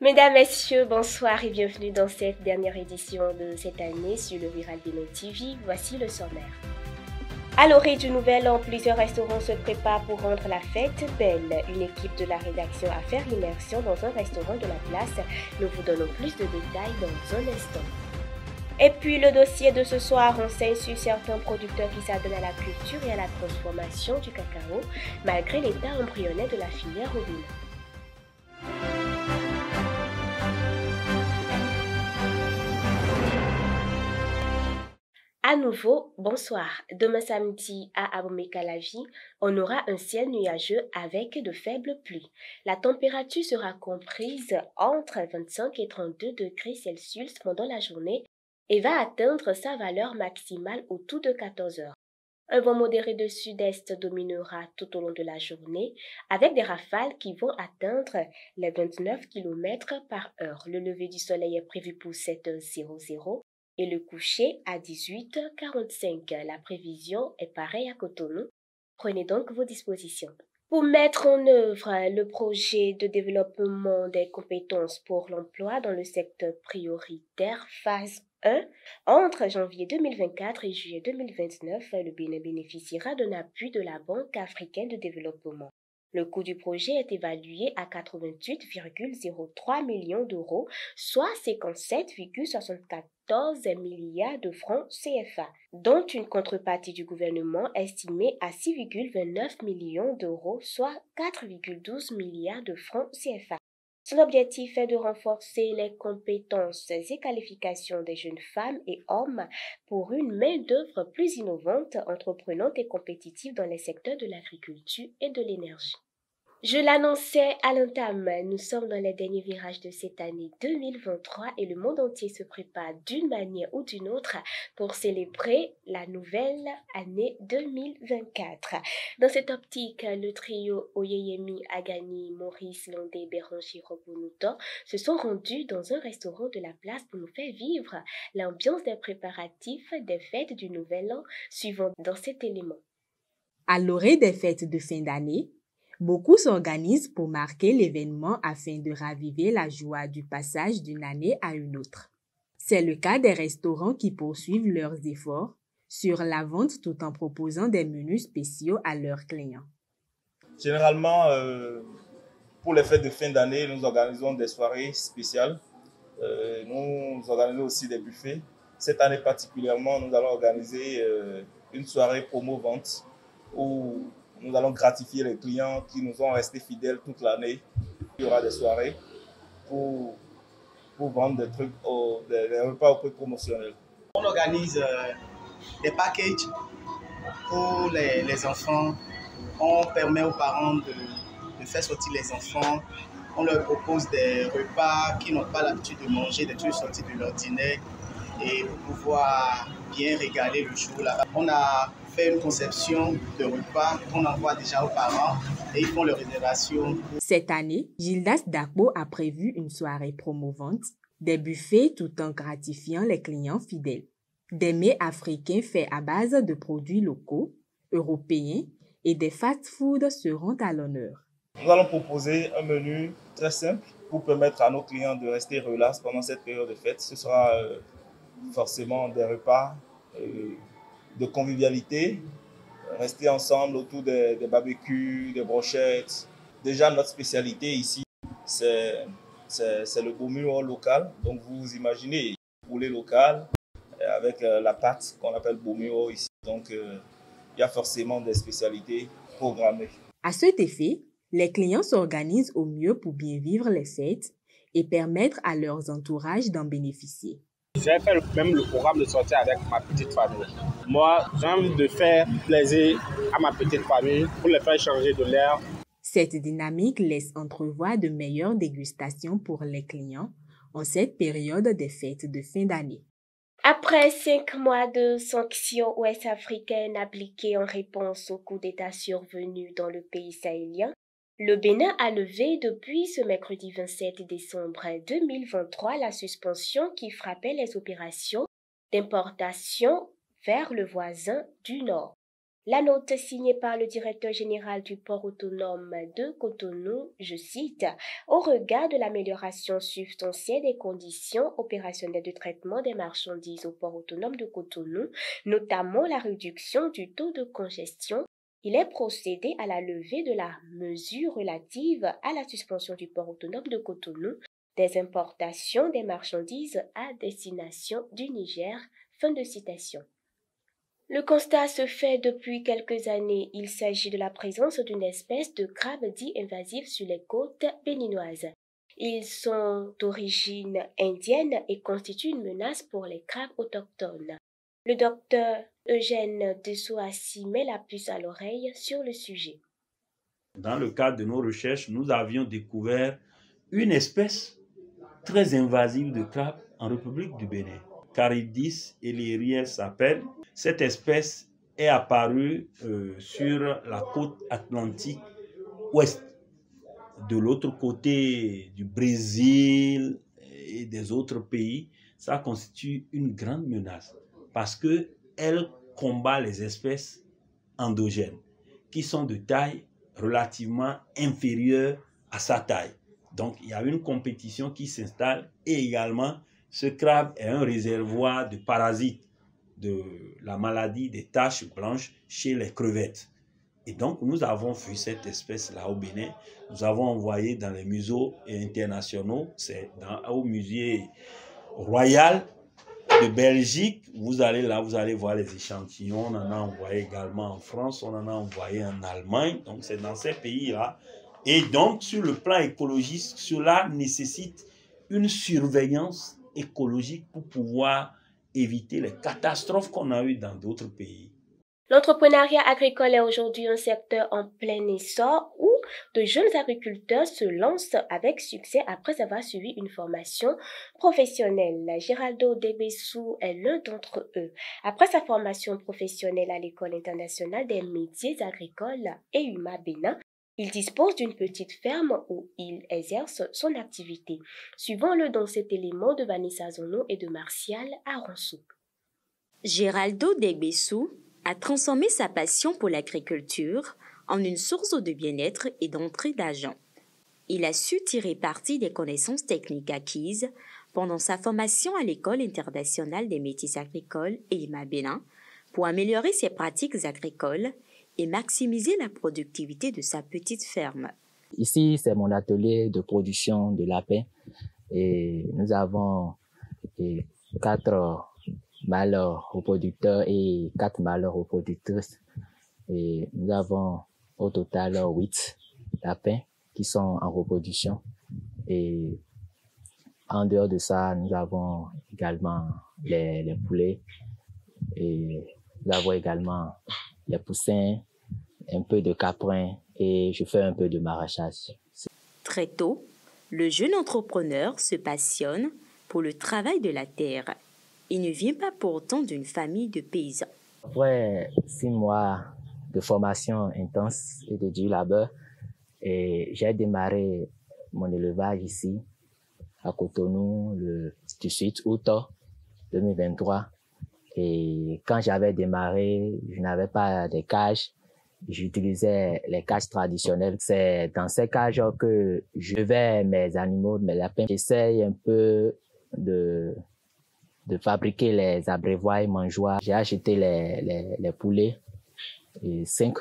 Mesdames, Messieurs, bonsoir et bienvenue dans cette dernière édition de cette année sur le Viral Bénin TV. Voici le sommaire. À l'orée du nouvel an, plusieurs restaurants se préparent pour rendre la fête belle. Une équipe de la rédaction a fait l'immersion dans un restaurant de la place. Nous vous donnons plus de détails dans un instant. Et puis le dossier de ce soir renseigne sur certains producteurs qui s'adonnent à la culture et à la transformation du cacao, malgré l'état embryonnaire de la filière au Bénin. À nouveau, bonsoir. Demain samedi à Abomey-Calavi, on aura un ciel nuageux avec de faibles pluies. La température sera comprise entre 25 et 32 degrés Celsius pendant la journée et va atteindre sa valeur maximale autour de 14 heures. Un vent modéré de sud-est dominera tout au long de la journée avec des rafales qui vont atteindre les 29 km par heure. Le lever du soleil est prévu pour 7h00 et le coucher à 18h45. La prévision est pareille à Cotonou. Prenez donc vos dispositions. Pour mettre en œuvre le projet de développement des compétences pour l'emploi dans le secteur prioritaire phase 1, entre janvier 2024 et juillet 2029, le Bénin bénéficiera d'un appui de la Banque africaine de développement. Le coût du projet est évalué à 88,03 millions d'euros, soit 57,74 milliards de francs CFA, dont une contrepartie du gouvernement estimée à 6,29 millions d'euros, soit 4,12 milliards de francs CFA. Son objectif est de renforcer les compétences et qualifications des jeunes femmes et hommes pour une main-d'œuvre plus innovante, entreprenante et compétitive dans les secteurs de l'agriculture et de l'énergie. Je l'annonçais à l'entame, nous sommes dans les derniers virages de cette année 2023 et le monde entier se prépare d'une manière ou d'une autre pour célébrer la nouvelle année 2024. Dans cette optique, le trio Oyeyemi Agani, Maurice Landé, Béranger Robonuto se sont rendus dans un restaurant de la place pour nous faire vivre l'ambiance des préparatifs des fêtes du nouvel an suivant dans cet élément. À l'orée des fêtes de fin d'année, beaucoup s'organisent pour marquer l'événement afin de raviver la joie du passage d'une année à une autre. C'est le cas des restaurants qui poursuivent leurs efforts sur la vente tout en proposant des menus spéciaux à leurs clients. Généralement, pour les fêtes de fin d'année, nous organisons des soirées spéciales. Nous organisons aussi des buffets. Cette année particulièrement, nous allons organiser une soirée promo-vente où nous allons gratifier les clients qui nous ont restés fidèles toute l'année. Il y aura des soirées pour vendre des trucs, des repas au prix promotionnel. On organise des packages pour les enfants. On permet aux parents de faire sortir les enfants. On leur propose des repas qu'ils n'ont pas l'habitude de manger, des trucs sortis de l'ordinaire et pour pouvoir bien régaler le jour là-bas. On a fait une conception de repas qu'on envoie déjà aux parents et ils font leur réservation. Cette année, Gildas Dakbo a prévu une soirée promo-vente, des buffets tout en gratifiant les clients fidèles. Des mets africains faits à base de produits locaux, européens et des fast-foods seront à l'honneur. Nous allons proposer un menu très simple pour permettre à nos clients de rester relax pendant cette période de fête. Ce sera forcément des repas de convivialité, rester ensemble autour des barbecues, des brochettes. Déjà, notre spécialité ici, c'est le bomuo local. Donc, vous imaginez, poulet local avec la pâte qu'on appelle bomuo ici. Donc, il y a forcément des spécialités programmées. À cet effet, les clients s'organisent au mieux pour bien vivre les fêtes et permettre à leurs entourages d'en bénéficier. J'ai fait même le programme de sortir avec ma petite famille. Moi, j'ai envie de faire plaisir à ma petite famille pour les faire changer de l'air. Cette dynamique laisse entrevoir de meilleures dégustations pour les clients en cette période des fêtes de fin d'année. Après 5 mois de sanctions ouest-africaines appliquées en réponse au coup d'État survenu dans le pays sahélien, le Bénin a levé depuis ce mercredi 27 décembre 2023 la suspension qui frappait les opérations d'importation vers le voisin du Nord. La note signée par le directeur général du port autonome de Cotonou, je cite, « Au regard de l'amélioration substantielle des conditions opérationnelles de traitement des marchandises au port autonome de Cotonou, notamment la réduction du taux de congestion, il est procédé à la levée de la mesure relative à la suspension du port autonome de Cotonou des importations des marchandises à destination du Niger. » Fin de citation. Le constat se fait depuis quelques années. Il s'agit de la présence d'une espèce de crabe dit invasif sur les côtes béninoises. Ils sont d'origine indienne et constituent une menace pour les crabes autochtones. Le docteur Eugène Dessouassi met la puce à l'oreille sur le sujet. Dans le cadre de nos recherches, nous avions découvert une espèce très invasive de crabe en République du Bénin. Caridis eleriel s'appelle. Cette espèce est apparue sur la côte atlantique ouest. De l'autre côté du Brésil et des autres pays, ça constitue une grande menace parce qu'elle combat les espèces endogènes qui sont de taille relativement inférieure à sa taille. Donc, il y a une compétition qui s'installe et également, ce crabe est un réservoir de parasites de la maladie des taches blanches chez les crevettes. Et donc, nous avons vu cette espèce-là au Bénin. Nous avons envoyé dans les muséos internationaux, c'est au musée royal de Belgique. Vous allez là, vous allez voir les échantillons. On en a envoyé également en France, on en a envoyé en Allemagne. Donc, c'est dans ces pays-là. Et donc, sur le plan écologique, cela nécessite une surveillance écologique pour pouvoir éviter les catastrophes qu'on a eues dans d'autres pays. L'entrepreneuriat agricole est aujourd'hui un secteur en plein essor où de jeunes agriculteurs se lancent avec succès après avoir suivi une formation professionnelle. Geraldo Debessou est l'un d'entre eux. Après sa formation professionnelle à l'École internationale des métiers agricoles EUMA Bénin, il dispose d'une petite ferme où il exerce son activité. Suivons-le dans cet élément de Vanessa Zono et de Martial Aronso. Geraldo Debessou a transformé sa passion pour l'agriculture en une source de bien-être et d'entrée d'argent. Il a su tirer parti des connaissances techniques acquises pendant sa formation à l'École internationale des métiers agricoles EUMA Bénin pour améliorer ses pratiques agricoles et maximiser la productivité de sa petite ferme. Ici, c'est mon atelier de production de lapins et nous avons 4 mâles reproducteurs et 4 mâles reproductrices. Et nous avons au total 8 lapins qui sont en reproduction. Et en dehors de ça, nous avons également les poulets et nous avons également les poussins, un peu de caprin et je fais un peu de maraîchage. Très tôt, le jeune entrepreneur se passionne pour le travail de la terre. Il ne vient pas pourtant d'une famille de paysans. Après 6 mois de formation intense et de dur labeur, j'ai démarré mon élevage ici à Cotonou le 18 août 2023. Et quand j'avais démarré, je n'avais pas de cages. J'utilisais les cages traditionnelles. C'est dans ces cages que je vais mes animaux, mes lapins. J'essaye un peu de fabriquer les abreuvoirs mangeoires. J'ai acheté les poulets, 5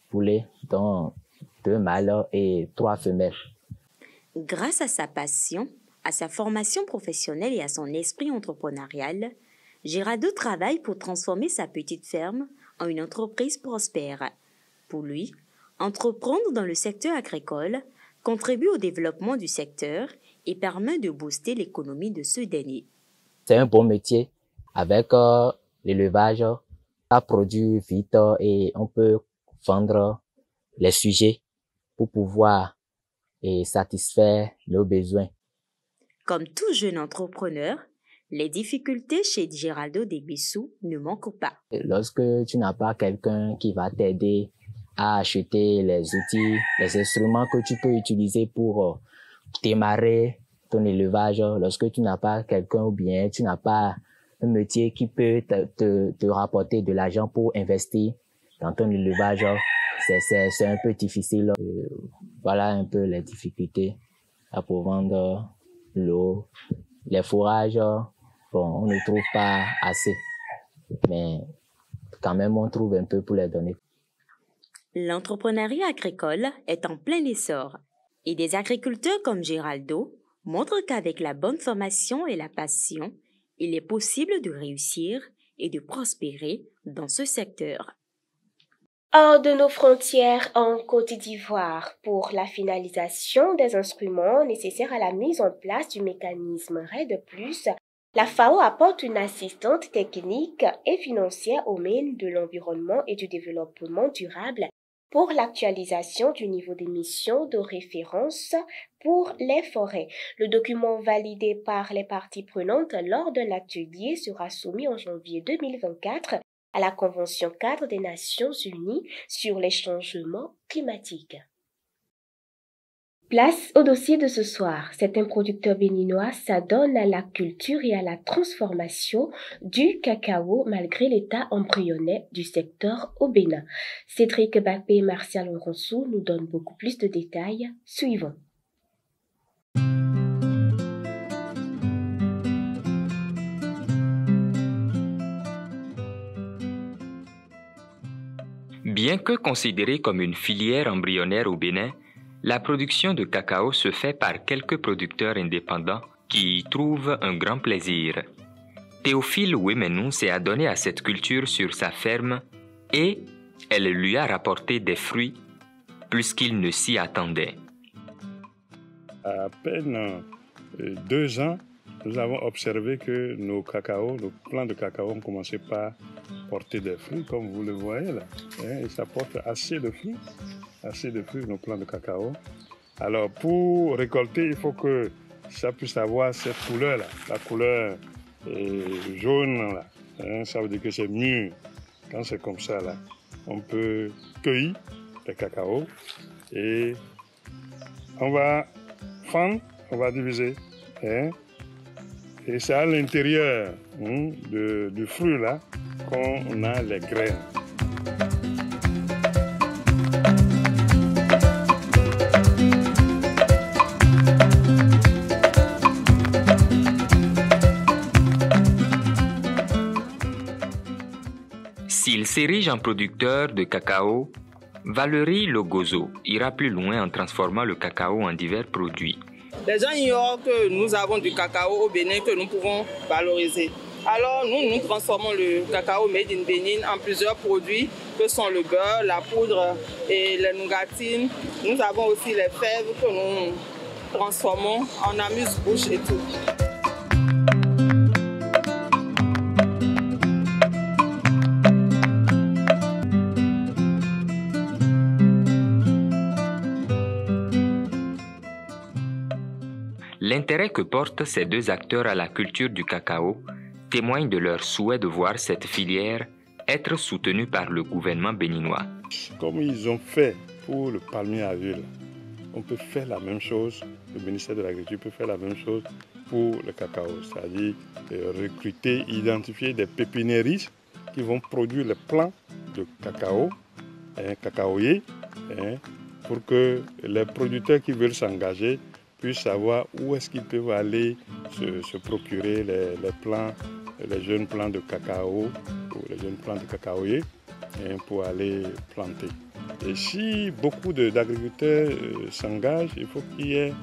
poulets, dont 2 mâles et 3 femelles. Grâce à sa passion, à sa formation professionnelle et à son esprit entrepreneurial, Geraldo travaille pour transformer sa petite ferme en une entreprise prospère. Pour lui, entreprendre dans le secteur agricole contribue au développement du secteur et permet de booster l'économie de ce dernier. C'est un bon métier avec l'élevage. Ça produit vite et on peut vendre les sujets pour pouvoir satisfaire nos besoins. Comme tout jeune entrepreneur, les difficultés chez Geraldo Debessou ne manquent pas. Lorsque tu n'as pas quelqu'un qui va t'aider à acheter les outils, les instruments que tu peux utiliser pour démarrer ton élevage, lorsque tu n'as pas quelqu'un ou bien tu n'as pas un métier qui peut te rapporter de l'argent pour investir, dans ton élevage, c'est un peu difficile. Voilà un peu les difficultés pour vendre l'eau, les fourrages. Bon, on ne trouve pas assez, mais quand même on trouve un peu pour les donner. L'entrepreneuriat agricole est en plein essor et des agriculteurs comme Geraldo montrent qu'avec la bonne formation et la passion, il est possible de réussir et de prospérer dans ce secteur. Hors de nos frontières en Côte d'Ivoire, pour la finalisation des instruments nécessaires à la mise en place du mécanisme RED+, la FAO apporte une assistante technique et financière au domaine de l'environnement et du développement durable pour l'actualisation du niveau d'émission de référence pour les forêts. Le document validé par les parties prenantes lors d'un atelier sera soumis en janvier 2024 à la Convention cadre des Nations Unies sur les changements climatiques. Place au dossier de ce soir. Certains producteurs béninois s'adonnent à la culture et à la transformation du cacao malgré l'état embryonnaire du secteur au Bénin. Cédric Bappé et Martial Ronsou nous donnent beaucoup plus de détails. Suivons. Bien que considérée comme une filière embryonnaire au Bénin, la production de cacao se fait par quelques producteurs indépendants qui y trouvent un grand plaisir. Théophile Ouemenou s'est adonné à cette culture sur sa ferme et elle lui a rapporté des fruits plus qu'il ne s'y attendait. À peine 2 ans, nous avons observé que nos plants de cacao ont commencé par porter des fruits, comme vous le voyez là. Et ça porte assez de fruits, nos plants de cacao. Alors, pour récolter, il faut que ça puisse avoir cette couleur-là, la couleur jaune, là. Ça veut dire que c'est mûr. Quand c'est comme ça, là, on peut cueillir les cacao et on va fendre, on va diviser. Et c'est à l'intérieur du fruit là qu'on a les graines. S'il s'érige en producteur de cacao, Valérie Logozo ira plus loin en transformant le cacao en divers produits. Les gens ignorent que nous avons du cacao au Bénin que nous pouvons valoriser. Alors nous transformons le cacao made in Bénin en plusieurs produits que sont le beurre, la poudre et les nougatines. Nous avons aussi les fèves que nous transformons en amuse-bouche et tout. L'intérêt que portent ces deux acteurs à la culture du cacao témoigne de leur souhait de voir cette filière être soutenue par le gouvernement béninois. Comme ils ont fait pour le palmier à huile, on peut faire la même chose, le ministère de l'Agriculture peut faire la même chose pour le cacao, c'est-à-dire recruter, identifier des pépiniéristes qui vont produire les plants de cacao, cacaoyer, pour que les producteurs qui veulent s'engager puissent savoir où est-ce qu'ils peuvent aller se procurer les jeunes plants de cacao ou les jeunes plants de cacaoyer pour aller planter. Et si beaucoup d'agriculteurs s'engagent, il faut qu'il y ait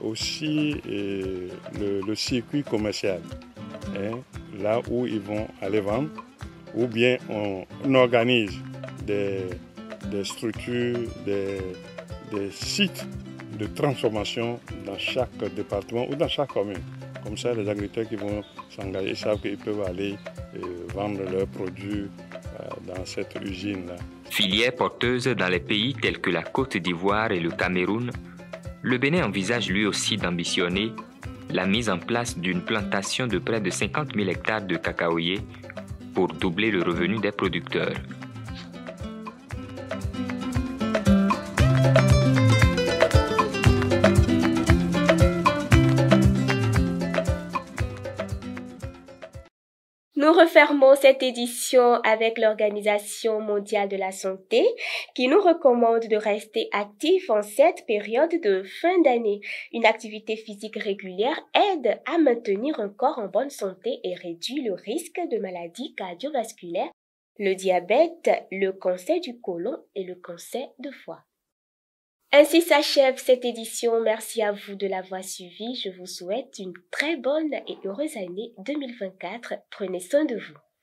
aussi le circuit commercial, là où ils vont aller vendre, ou bien on organise des structures, des sites de transformation dans chaque département ou dans chaque commune. Comme ça, les agriculteurs qui vont s'engager savent qu'ils peuvent aller vendre leurs produits dans cette usine-là. Filière porteuse dans les pays tels que la Côte d'Ivoire et le Cameroun, le Bénin envisage lui aussi d'ambitionner la mise en place d'une plantation de près de 50 000 hectares de cacaoyers pour doubler le revenu des producteurs. Nous refermons cette édition avec l'Organisation mondiale de la santé qui nous recommande de rester actifs en cette période de fin d'année. Une activité physique régulière aide à maintenir un corps en bonne santé et réduit le risque de maladies cardiovasculaires, le diabète, le cancer du côlon et le cancer de foie. Ainsi s'achève cette édition. Merci à vous de l'avoir suivi. Je vous souhaite une très bonne et heureuse année 2024. Prenez soin de vous.